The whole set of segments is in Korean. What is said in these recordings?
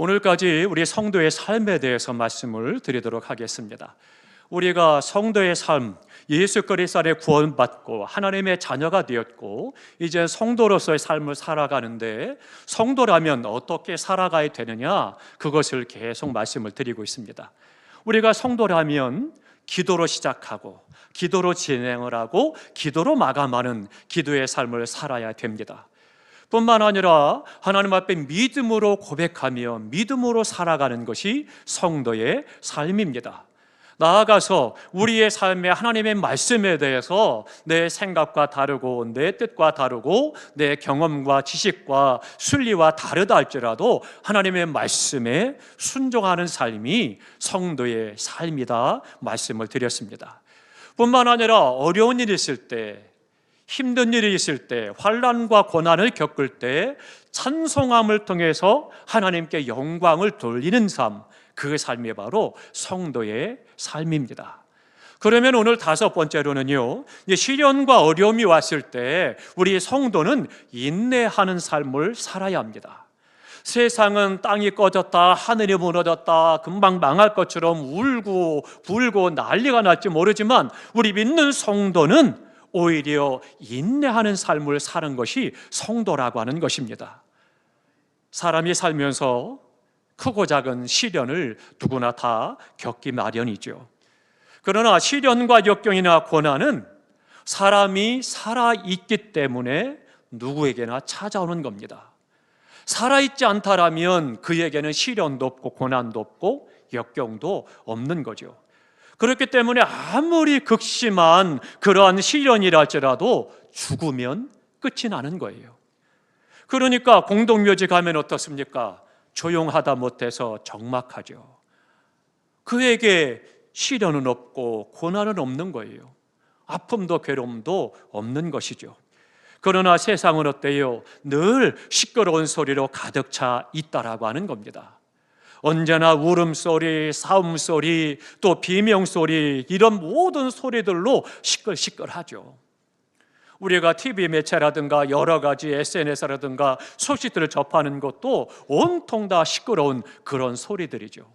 오늘까지 우리 성도의 삶에 대해서 말씀을 드리도록 하겠습니다. 우리가 성도의 삶, 예수 그리스도 안에 구원받고 하나님의 자녀가 되었고 이제 성도로서의 삶을 살아가는데, 성도라면 어떻게 살아가야 되느냐, 그것을 계속 말씀을 드리고 있습니다. 우리가 성도라면 기도로 시작하고 기도로 진행을 하고 기도로 마감하는 기도의 삶을 살아야 됩니다. 뿐만 아니라 하나님 앞에 믿음으로 고백하며 믿음으로 살아가는 것이 성도의 삶입니다. 나아가서 우리의 삶에 하나님의 말씀에 대해서 내 생각과 다르고 내 뜻과 다르고 내 경험과 지식과 순리와 다르다 할지라도 하나님의 말씀에 순종하는 삶이 성도의 삶이다 말씀을 드렸습니다. 뿐만 아니라 어려운 일이 있을 때, 힘든 일이 있을 때, 환난과 고난을 겪을 때 찬송함을 통해서 하나님께 영광을 돌리는 삶, 그 삶이 바로 성도의 삶입니다. 그러면 오늘 다섯 번째로는요, 시련과 어려움이 왔을 때 우리 성도는 인내하는 삶을 살아야 합니다. 세상은 땅이 꺼졌다, 하늘이 무너졌다, 금방 망할 것처럼 울고 불고 난리가 날지 모르지만 우리 믿는 성도는 오히려 인내하는 삶을 사는 것이 성도라고 하는 것입니다. 사람이 살면서 크고 작은 시련을 누구나 다 겪기 마련이죠. 그러나 시련과 역경이나 고난은 사람이 살아있기 때문에 누구에게나 찾아오는 겁니다. 살아있지 않다라면 그에게는 시련도 없고 고난도 없고 역경도 없는 거죠. 그렇기 때문에 아무리 극심한 그러한 시련이라 할지라도 죽으면 끝이 나는 거예요. 그러니까 공동묘지 가면 어떻습니까? 조용하다 못해서 적막하죠. 그에게 시련은 없고 고난은 없는 거예요. 아픔도 괴로움도 없는 것이죠. 그러나 세상은 어때요? 늘 시끄러운 소리로 가득 차 있다라고 하는 겁니다. 언제나 울음소리, 싸움소리, 또 비명소리, 이런 모든 소리들로 시끌시끌하죠. 우리가 TV 매체라든가 여러 가지 SNS라든가 소식들을 접하는 것도 온통 다 시끄러운 그런 소리들이죠.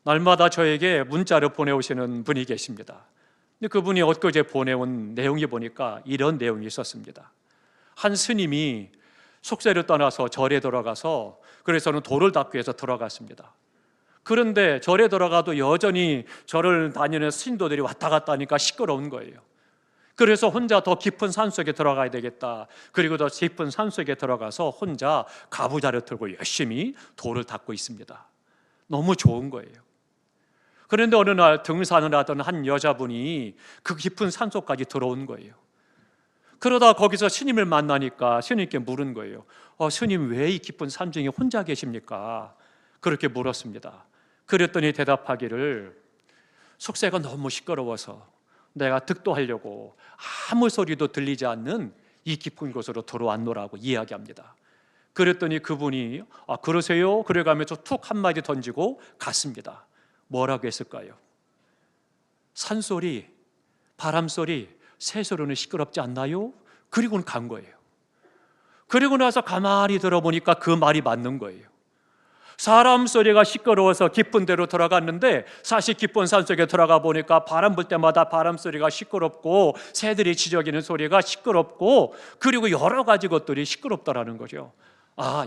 날마다 저에게 문자를 보내오시는 분이 계십니다. 근데 그분이 엊그제 보내온 내용이 보니까 이런 내용이 있었습니다. 한 스님이 속세를 떠나서 절에 들어가서, 그래서는 돌을 닦기 위해서 들어갔습니다. 그런데 절에 들어가도 여전히 절을 다니는 신도들이 왔다 갔다 하니까 시끄러운 거예요. 그래서 혼자 더 깊은 산속에 들어가야 되겠다. 그리고 더 깊은 산속에 들어가서 혼자 가부좌를 들고 열심히 돌을 닦고 있습니다. 너무 좋은 거예요. 그런데 어느 날 등산을 하던 한 여자분이 그 깊은 산속까지 들어온 거예요. 그러다 거기서 스님을 만나니까 스님께 물은 거예요. 스님, 왜 이 깊은 산중에 혼자 계십니까? 그렇게 물었습니다. 그랬더니 대답하기를, 속세가 너무 시끄러워서 내가 득도하려고 아무 소리도 들리지 않는 이 깊은 곳으로 들어왔노라고 이야기합니다. 그랬더니 그분이 그러세요? 그래가면서 툭 한마디 던지고 갔습니다. 뭐라고 했을까요? 산소리, 바람소리, 새소리는 시끄럽지 않나요? 그리고는 간 거예요. 그리고 나서 가만히 들어보니까 그 말이 맞는 거예요. 사람 소리가 시끄러워서 깊은 데로 들어갔는데 사실 깊은 산속에 들어가 보니까 바람 불 때마다 바람 소리가 시끄럽고 새들이 지저귀는 소리가 시끄럽고 그리고 여러 가지 것들이 시끄럽다라는 거죠.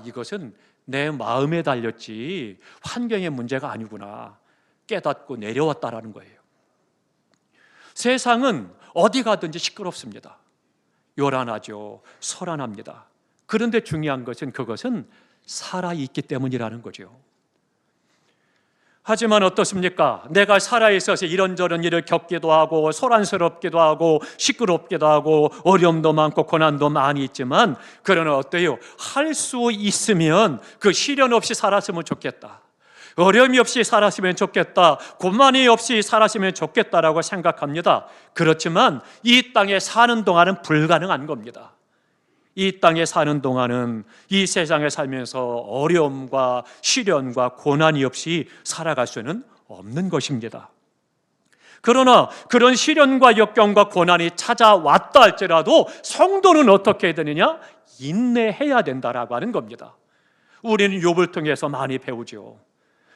이것은 내 마음에 달렸지 환경의 문제가 아니구나 깨닫고 내려왔다라는 거예요. 세상은 어디 가든지 시끄럽습니다. 요란하죠. 소란합니다. 그런데 중요한 것은 그것은 살아있기 때문이라는 거죠. 하지만 어떻습니까? 내가 살아있어서 이런저런 일을 겪기도 하고 소란스럽기도 하고 시끄럽기도 하고 어려움도 많고 고난도 많이 있지만, 그러나 어때요? 할 수 있으면 그 시련 없이 살았으면 좋겠다, 어려움이 없이 살았으면 좋겠다, 고난이 없이 살았으면 좋겠다라고 생각합니다. 그렇지만 이 땅에 사는 동안은 불가능한 겁니다. 이 땅에 사는 동안은 이 세상에 살면서 어려움과 시련과 고난이 없이 살아갈 수는 없는 것입니다. 그러나 그런 시련과 역경과 고난이 찾아왔다 할지라도 성도는 어떻게 해야 되느냐? 인내해야 된다라고 하는 겁니다. 우리는 욥을 통해서 많이 배우죠.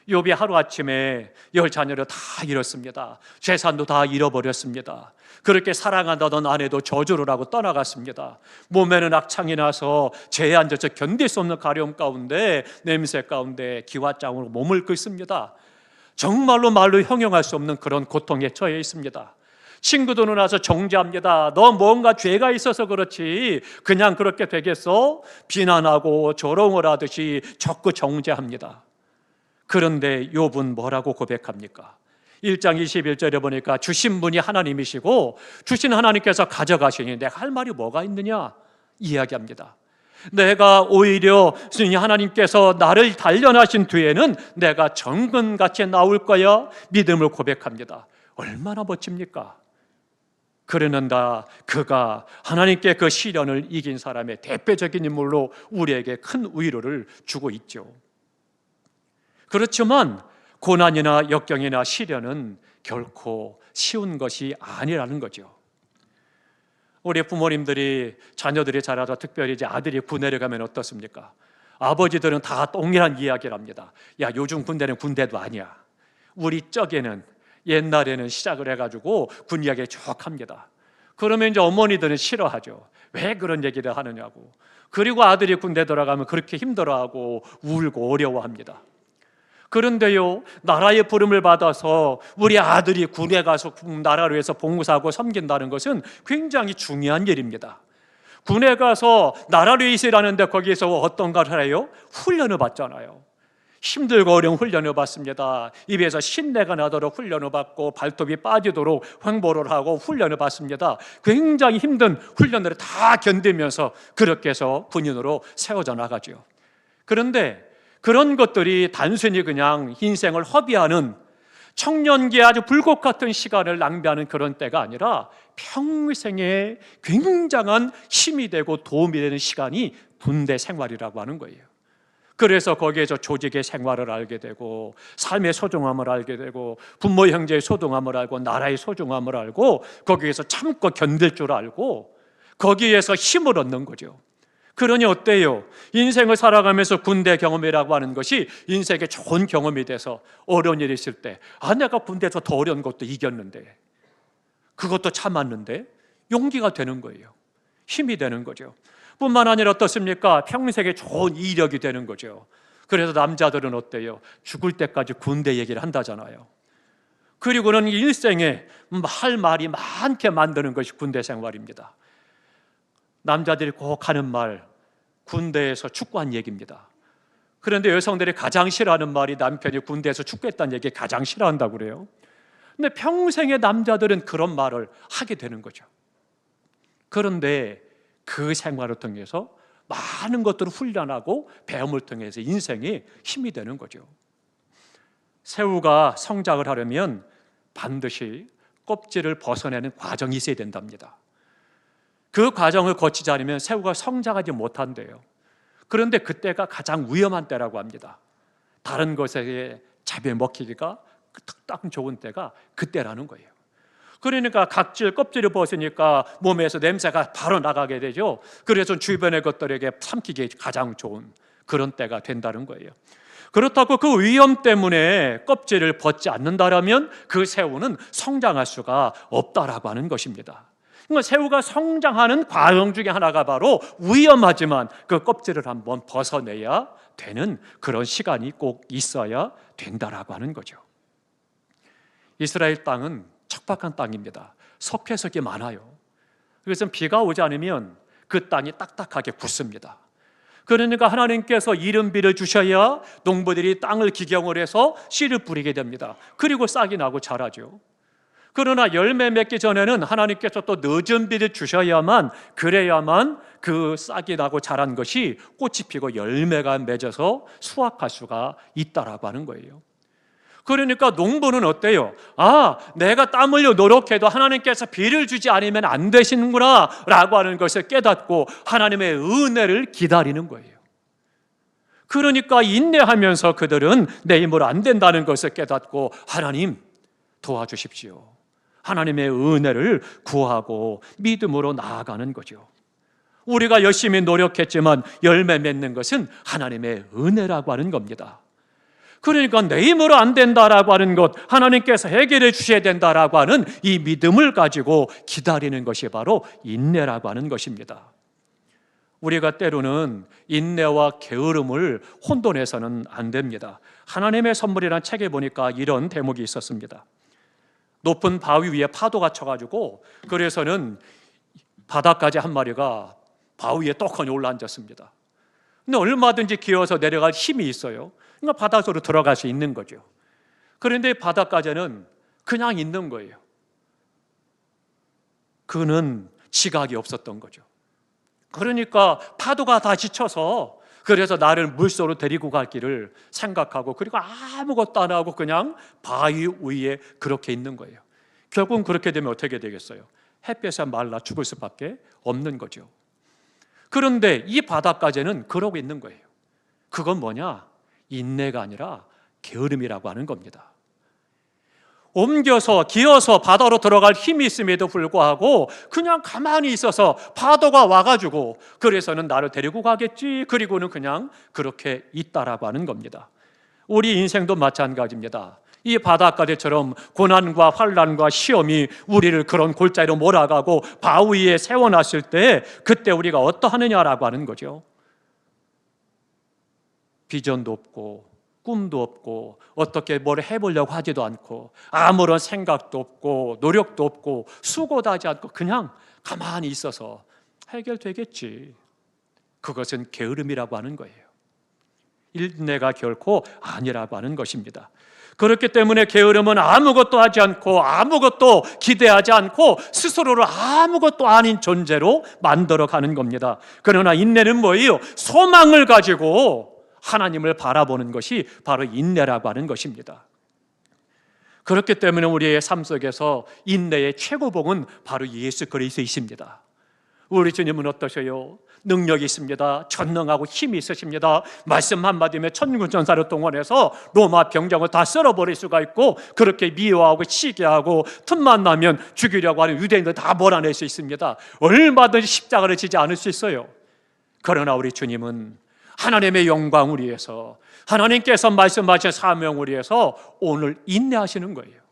욥이 하루아침에 10자녀를 다 잃었습니다. 재산도 다 잃어버렸습니다. 그렇게 사랑한다던 아내도 저주를 하고 떠나갔습니다. 몸에는 악창이 나서 재에 앉아서 견딜 수 없는 가려움 가운데, 냄새 가운데 기와장으로 몸을 긁습니다. 정말로 말로 형용할 수 없는 그런 고통에 처해 있습니다. 친구들은 와서 정죄합니다. 너 뭔가 죄가 있어서 그렇지 그냥 그렇게 되겠어? 비난하고 조롱을 하듯이 적극 정죄합니다. 그런데 욥은 뭐라고 고백합니까? 1장 21절에 보니까 주신 분이 하나님이시고 주신 하나님께서 가져가시니 내가 할 말이 뭐가 있느냐 이야기합니다. 내가 오히려 하나님께서 나를 단련하신 뒤에는 내가 정금같이 나올 거야 믿음을 고백합니다. 얼마나 멋집니까? 그러는다 그가 하나님께 그 시련을 이긴 사람의 대표적인 인물로 우리에게 큰 위로를 주고 있죠. 그렇지만 고난이나 역경이나 시련은 결코 쉬운 것이 아니라는 거죠. 우리 부모님들이 자녀들이 자라서 특별히 이제 아들이 군대를 가면 어떻습니까? 아버지들은 다 동일한 이야기를 합니다. 야, 요즘 군대는 군대도 아니야. 우리 쪽에는 옛날에는 시작을 해가지고 군 이야기 쭉 합니다. 그러면 이제 어머니들은 싫어하죠. 왜 그런 얘기를 하느냐고. 그리고 아들이 군대 들어가면 그렇게 힘들어하고 울고 어려워합니다. 그런데요, 나라의 부름을 받아서 우리 아들이 군에 가서 나라를 위해서 봉사하고 섬긴다는 것은 굉장히 중요한 일입니다. 군에 가서 나라를 위해서 일하는데 거기에서 어떤 걸 해요? 훈련을 받잖아요. 힘들고 어려운 훈련을 받습니다. 입에서 신내가 나도록 훈련을 받고 발톱이 빠지도록 횡보를 하고 훈련을 받습니다. 굉장히 힘든 훈련들을 다 견디면서 그렇게 해서 군인으로 세워져 나가죠. 그런데 그런 것들이 단순히 그냥 인생을 허비하는 청년기에 아주 불꽃 같은 시간을 낭비하는 그런 때가 아니라 평생에 굉장한 힘이 되고 도움이 되는 시간이 군대 생활이라고 하는 거예요. 그래서 거기에서 조직의 생활을 알게 되고 삶의 소중함을 알게 되고 부모 형제의 소중함을 알고 나라의 소중함을 알고 거기에서 참고 견딜 줄 알고 거기에서 힘을 얻는 거죠. 그러니 어때요? 인생을 살아가면서 군대 경험이라고 하는 것이 인생에 좋은 경험이 돼서 어려운 일이 있을 때 내가 군대에서 더 어려운 것도 이겼는데 그것도 참았는데 용기가 되는 거예요. 힘이 되는 거죠. 뿐만 아니라 어떻습니까? 평생에 좋은 이력이 되는 거죠. 그래서 남자들은 어때요? 죽을 때까지 군대 얘기를 한다잖아요. 그리고는 일생에 할 말이 많게 만드는 것이 군대 생활입니다. 남자들이 꼭 하는 말, 군대에서 축구한 얘기입니다. 그런데 여성들이 가장 싫어하는 말이 남편이 군대에서 축구했다는 얘기 가장 싫어한다고 그래요. 근데 평생의 남자들은 그런 말을 하게 되는 거죠. 그런데 그 생활을 통해서 많은 것들을 훈련하고 배움을 통해서 인생에 힘이 되는 거죠. 새우가 성장을 하려면 반드시 껍질을 벗어내는 과정이 있어야 된답니다. 그 과정을 거치지 않으면 새우가 성장하지 못한대요. 그런데 그때가 가장 위험한 때라고 합니다. 다른 것에 잡혀 먹히기가 딱 좋은 때가 그때라는 거예요. 그러니까 각질 껍질을 벗으니까 몸에서 냄새가 바로 나가게 되죠. 그래서 주변의 것들에게 삼키기 가장 좋은 그런 때가 된다는 거예요. 그렇다고 그 위험 때문에 껍질을 벗지 않는다면 그 새우는 성장할 수가 없다라고 하는 것입니다. 그러니까 새우가 성장하는 과정 중에 하나가 바로 위험하지만 그 껍질을 한번 벗어내야 되는 그런 시간이 꼭 있어야 된다라고 하는 거죠. 이스라엘 땅은 척박한 땅입니다. 석회석이 많아요. 그래서 비가 오지 않으면 그 땅이 딱딱하게 굳습니다. 그러니까 하나님께서 이른 비를 주셔야 농부들이 땅을 기경을 해서 씨를 뿌리게 됩니다. 그리고 싹이 나고 자라죠. 그러나 열매 맺기 전에는 하나님께서 또 늦은 비를 주셔야만 그래야만 그 싹이 나고 자란 것이 꽃이 피고 열매가 맺어서 수확할 수가 있다라고 하는 거예요. 그러니까 농부는 어때요? 내가 땀 흘려 노력해도 하나님께서 비를 주지 않으면 안 되시는구나 라고 하는 것을 깨닫고 하나님의 은혜를 기다리는 거예요. 그러니까 인내하면서 그들은 내 힘으로 안 된다는 것을 깨닫고 하나님 도와주십시오. 하나님의 은혜를 구하고 믿음으로 나아가는 거죠. 우리가 열심히 노력했지만 열매 맺는 것은 하나님의 은혜라고 하는 겁니다. 그러니까 내 힘으로 안 된다라고 하는 것, 하나님께서 해결해 주셔야 된다라고 하는 이 믿음을 가지고 기다리는 것이 바로 인내라고 하는 것입니다. 우리가 때로는 인내와 게으름을 혼돈해서는 안 됩니다. 하나님의 선물이라는 책에 보니까 이런 대목이 있었습니다. 높은 바위 위에 파도가 쳐가지고 그래서는 바다까지 한 마리가 바위에 떡하니 올라앉았습니다. 근데 얼마든지 기어서 내려갈 힘이 있어요. 그러니까 바닷속으로 들어갈 수 있는 거죠. 그런데 바닷가재는 그냥 있는 거예요. 그는 지각이 없었던 거죠. 그러니까 파도가 다 지쳐서 그래서 나를 물속으로 데리고 갈 길을 생각하고 그리고 아무것도 안 하고 그냥 바위 위에 그렇게 있는 거예요. 결국은 그렇게 되면 어떻게 되겠어요? 햇볕에 말라 죽을 수밖에 없는 거죠. 그런데 이 바닷가재는 그러고 있는 거예요. 그건 뭐냐? 인내가 아니라 게으름이라고 하는 겁니다. 옮겨서 기어서 바다로 들어갈 힘이 있음에도 불구하고 그냥 가만히 있어서 파도가 와가지고 그래서는 나를 데리고 가겠지, 그리고는 그냥 그렇게 있다라고 하는 겁니다. 우리 인생도 마찬가지입니다. 이 바닷가재처럼 고난과 환난과 시험이 우리를 그런 골짜기로 몰아가고 바위에 세워놨을 때 그때 우리가 어떠하느냐라고 하는 거죠. 비전도 없고 꿈도 없고 어떻게 뭘 해보려고 하지도 않고 아무런 생각도 없고 노력도 없고 수고도 하지 않고 그냥 가만히 있어서 해결되겠지. 그것은 게으름이라고 하는 거예요. 인내가 결코 아니라고 하는 것입니다. 그렇기 때문에 게으름은 아무것도 하지 않고 아무것도 기대하지 않고 스스로를 아무것도 아닌 존재로 만들어가는 겁니다. 그러나 인내는 뭐예요? 소망을 가지고 하나님을 바라보는 것이 바로 인내라고 하는 것입니다. 그렇기 때문에 우리의 삶 속에서 인내의 최고봉은 바로 예수 그리스도이십니다. 우리 주님은 어떠셔요? 능력이 있습니다. 전능하고 힘이 있으십니다. 말씀 한마디면 천군 천사를 동원해서 로마 병정을 다 쓸어버릴 수가 있고 그렇게 미워하고 시기하고 틈만 나면 죽이려고 하는 유대인들 다 몰아낼 수 있습니다. 얼마든지 십자가를 지지 않을 수 있어요. 그러나 우리 주님은 하나님의 영광을 위해서 하나님께서 말씀하신 사명을 위해서 오늘 인내하시는 거예요.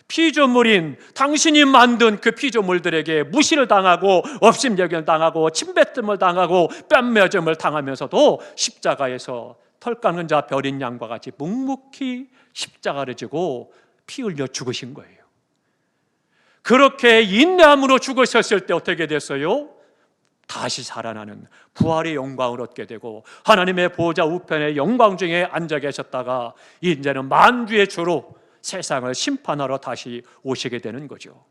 피조물인 당신이 만든 그 피조물들에게 무시를 당하고 업심여김을 당하고 침뱉음을 당하고 뺨매짐을 당하면서도 십자가에서 털 깎는 자 벼린 양과 같이 묵묵히 십자가를 지고 피 흘려 죽으신 거예요. 그렇게 인내함으로 죽으셨을 때 어떻게 됐어요? 다시 살아나는 부활의 영광을 얻게 되고 하나님의 보좌 우편의 영광 중에 앉아 계셨다가 이제는 만주의 주로 세상을 심판하러 다시 오시게 되는 거죠.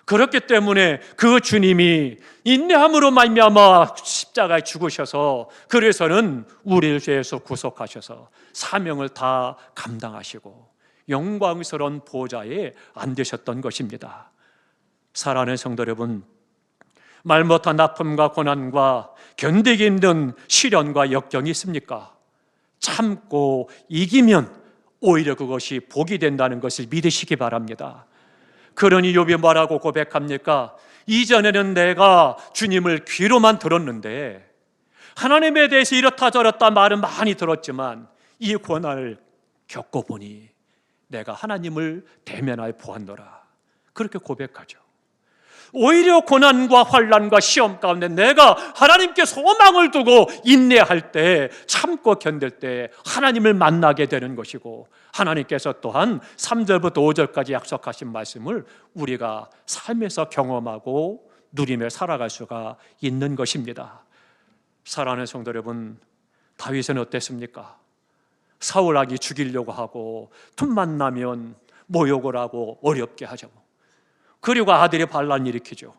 그렇기 때문에 그 주님이 인내함으로 말미암아 십자가에 죽으셔서 그래서는 우리를 죄에서 구속하셔서 사명을 다 감당하시고 영광스러운 보좌에 앉으셨던 것입니다. 사랑하는 성도 여러분, 말 못한 아픔과 고난과 견디기 힘든 시련과 역경이 있습니까? 참고 이기면 오히려 그것이 복이 된다는 것을 믿으시기 바랍니다. 그러니 욥이 뭐라고 고백합니까? 이전에는 내가 주님을 귀로만 들었는데 하나님에 대해서 이렇다 저렇다 말은 많이 들었지만 이 고난을 겪어보니 내가 하나님을 대면하여 보았노라. 그렇게 고백하죠. 오히려 고난과 환난과 시험 가운데 내가 하나님께 소망을 두고 인내할 때, 참고 견딜 때 하나님을 만나게 되는 것이고 하나님께서 또한 3절부터 5절까지 약속하신 말씀을 우리가 삶에서 경험하고 누리며 살아갈 수가 있는 것입니다. 사랑하는 성도 여러분, 다윗은 어땠습니까? 사울왕이 죽이려고 하고 틈만 나면 모욕을 하고 어렵게 하죠. 그리고 아들이 반란 일으키죠.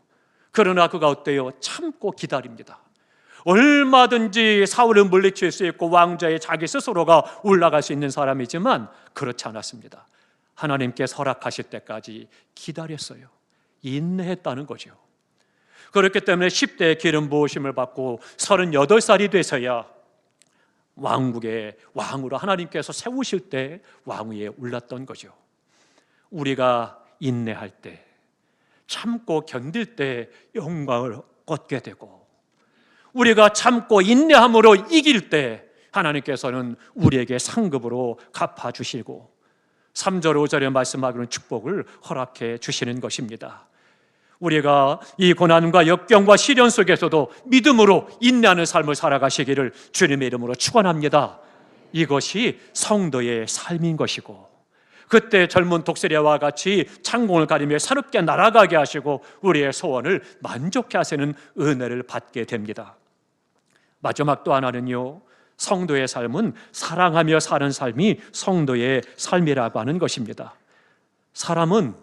그러나 그가 어때요? 참고 기다립니다. 얼마든지 사울을 물리칠 수 있고 왕좌에 자기 스스로가 올라갈 수 있는 사람이지만 그렇지 않았습니다. 하나님께서 허락하실 때까지 기다렸어요. 인내했다는 거죠. 그렇기 때문에 10대에 기름 부으심을 받고 38살이 돼서야 왕국의 왕으로 하나님께서 세우실 때 왕위에 올랐던 거죠. 우리가 인내할 때, 참고 견딜 때 영광을 얻게 되고 우리가 참고 인내함으로 이길 때 하나님께서는 우리에게 상급으로 갚아주시고 3절 5절에 말씀하기로는 축복을 허락해 주시는 것입니다. 우리가 이 고난과 역경과 시련 속에서도 믿음으로 인내하는 삶을 살아가시기를 주님의 이름으로 축원합니다. 이것이 성도의 삶인 것이고, 그때 젊은 독수리와 같이 창공을 가리며 새롭게 날아가게 하시고 우리의 소원을 만족해 하시는 은혜를 받게 됩니다. 마지막 또 하나는요, 성도의 삶은 사랑하며 사는 삶이 성도의 삶이라고 하는 것입니다. 사람은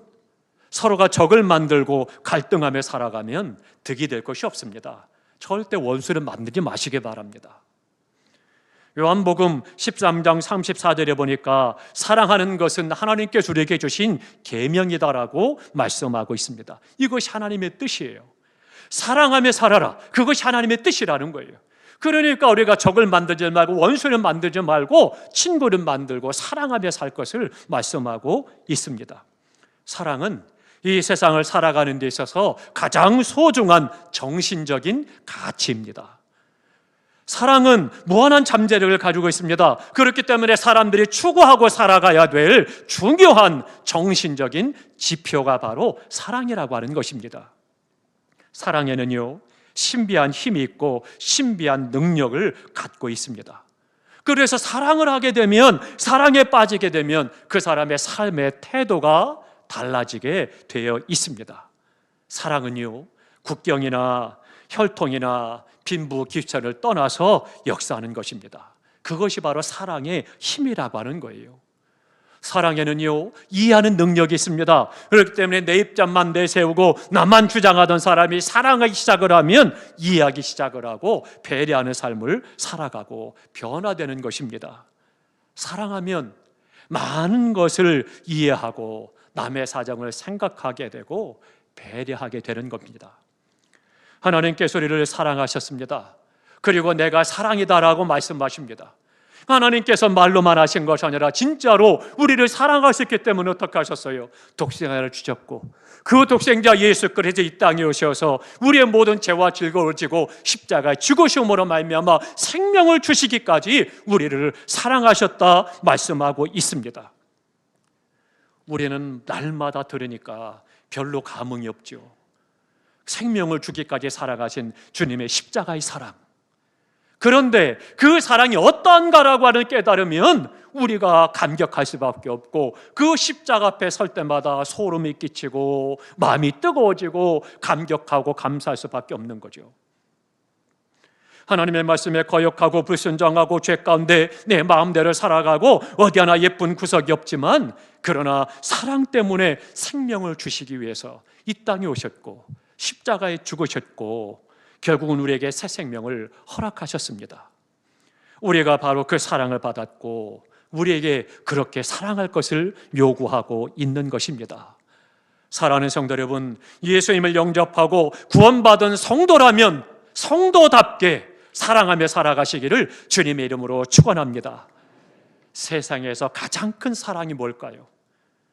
서로가 적을 만들고 갈등하며 살아가면 득이 될 것이 없습니다. 절대 원수를 만들지 마시기 바랍니다. 요한복음 13장 34절에 보니까 사랑하는 것은 하나님께서 우리에게 주신 계명이다라고 말씀하고 있습니다. 이것이 하나님의 뜻이에요. 사랑하며 살아라, 그것이 하나님의 뜻이라는 거예요. 그러니까 우리가 적을 만들지 말고 원수를 만들지 말고 친구를 만들고 사랑하며 살 것을 말씀하고 있습니다. 사랑은 이 세상을 살아가는 데 있어서 가장 소중한 정신적인 가치입니다. 사랑은 무한한 잠재력을 가지고 있습니다. 그렇기 때문에 사람들이 추구하고 살아가야 될 중요한 정신적인 지표가 바로 사랑이라고 하는 것입니다. 사랑에는요, 신비한 힘이 있고 신비한 능력을 갖고 있습니다. 그래서 사랑을 하게 되면, 사랑에 빠지게 되면 그 사람의 삶의 태도가 달라지게 되어 있습니다. 사랑은요, 국경이나 혈통이나 빈부 귀천을 떠나서 역사하는 것입니다. 그것이 바로 사랑의 힘이라고 하는 거예요. 사랑에는요, 이해하는 능력이 있습니다. 그렇기 때문에 내 입장만 내세우고 나만 주장하던 사람이 사랑하기 시작을 하면 이해하기 시작을 하고 배려하는 삶을 살아가고 변화되는 것입니다. 사랑하면 많은 것을 이해하고 남의 사정을 생각하게 되고 배려하게 되는 겁니다. 하나님께서 우리를 사랑하셨습니다. 그리고 내가 사랑이다라고 말씀하십니다. 하나님께서 말로만 하신 것이 아니라 진짜로 우리를 사랑하셨기 때문에 어떻게 하셨어요? 독생자를 주셨고, 그 독생자 예수 그리스도 이 땅에 오셔서 우리의 모든 죄와 즐거움을 지고 십자가에 죽으심으로 말미암아 생명을 주시기까지 우리를 사랑하셨다 말씀하고 있습니다. 우리는 날마다 들으니까 별로 감흥이 없죠. 생명을 주기까지 살아가신 주님의 십자가의 사랑, 그런데 그 사랑이 어떠한가라고 하는 깨달으면 우리가 감격할 수밖에 없고, 그 십자가 앞에 설 때마다 소름이 끼치고 마음이 뜨거워지고 감격하고 감사할 수밖에 없는 거죠. 하나님의 말씀에 거역하고 불순종하고 죄 가운데 내 마음대로 살아가고 어디 하나 예쁜 구석이 없지만, 그러나 사랑 때문에 생명을 주시기 위해서 이 땅에 오셨고 십자가에 죽으셨고 결국은 우리에게 새 생명을 허락하셨습니다. 우리가 바로 그 사랑을 받았고 우리에게 그렇게 사랑할 것을 요구하고 있는 것입니다. 사랑하는 성도 여러분, 예수님을 영접하고 구원받은 성도라면 성도답게 사랑하며 살아가시기를 주님의 이름으로 축원합니다. 세상에서 가장 큰 사랑이 뭘까요?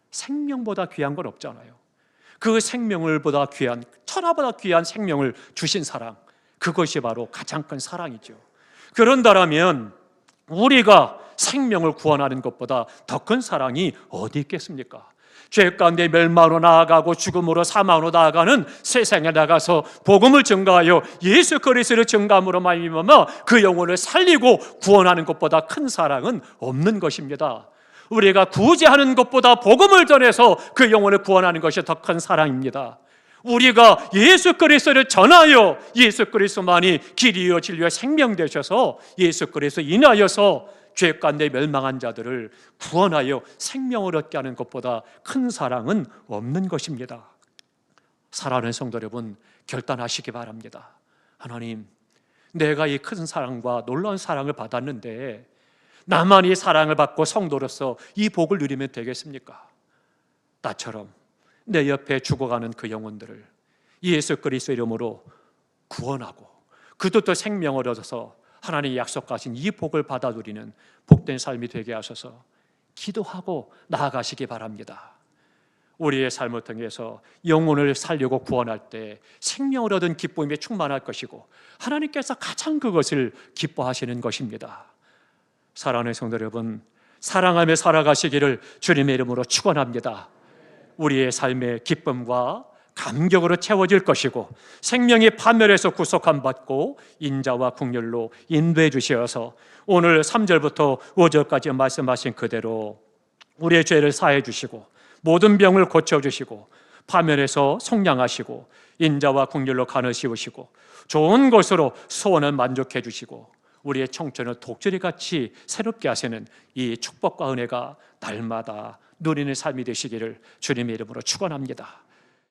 생명보다 귀한 건 없잖아요. 그 생명을 보다 귀한, 천하보다 귀한 생명을 주신 사랑, 그것이 바로 가장 큰 사랑이죠. 그런다면 우리가 생명을 구원하는 것보다 더 큰 사랑이 어디 있겠습니까? 죄 가운데 멸망으로 나아가고 죽음으로 사망으로 나아가는 세상에 나가서 복음을 증거하여 예수 그리스도를 증거함으로 말미암아 그 영혼을 살리고 구원하는 것보다 큰 사랑은 없는 것입니다. 우리가 구제하는 것보다 복음을 전해서 그 영혼을 구원하는 것이 더 큰 사랑입니다. 우리가 예수 그리스도를 전하여 예수 그리스도만이 길이요 진리요 생명 되셔서 예수 그리스도 인하여서 죄 가운데 멸망한 자들을 구원하여 생명을 얻게 하는 것보다 큰 사랑은 없는 것입니다. 사랑하는 성도 여러분, 결단하시기 바랍니다. 하나님, 내가 이 큰 사랑과 놀라운 사랑을 받았는데 나만 이 사랑을 받고 성도로서 이 복을 누리면 되겠습니까? 나처럼 내 옆에 죽어가는 그 영혼들을 예수 그리스도 이름으로 구원하고 그들도 생명을 얻어서 하나님이 약속하신 이 복을 받아 누리는 복된 삶이 되게 하셔서 기도하고 나아가시기 바랍니다. 우리의 삶을 통해서 영혼을 살리고 구원할 때 생명을 얻은 기쁨이 충만할 것이고 하나님께서 가장 그것을 기뻐하시는 것입니다. 사랑하는 성도 여러분, 사랑하며 살아가시기를 주님의 이름으로 축원합니다. 우리의 삶의 기쁨과 감격으로 채워질 것이고 생명이 파멸에서 구속함 받고 인자와 긍휼로 인도해 주시어서 오늘 3절부터 5절까지 말씀하신 그대로 우리의 죄를 사해 주시고 모든 병을 고쳐 주시고 파멸에서 속량하시고 인자와 긍휼로 간을 씌우시고 좋은 것으로 소원을 만족해 주시고 우리의 청춘을 독수리같이 새롭게 하시는 이 축복과 은혜가 날마다 누리는 삶이 되시기를 주님의 이름으로 축원합니다.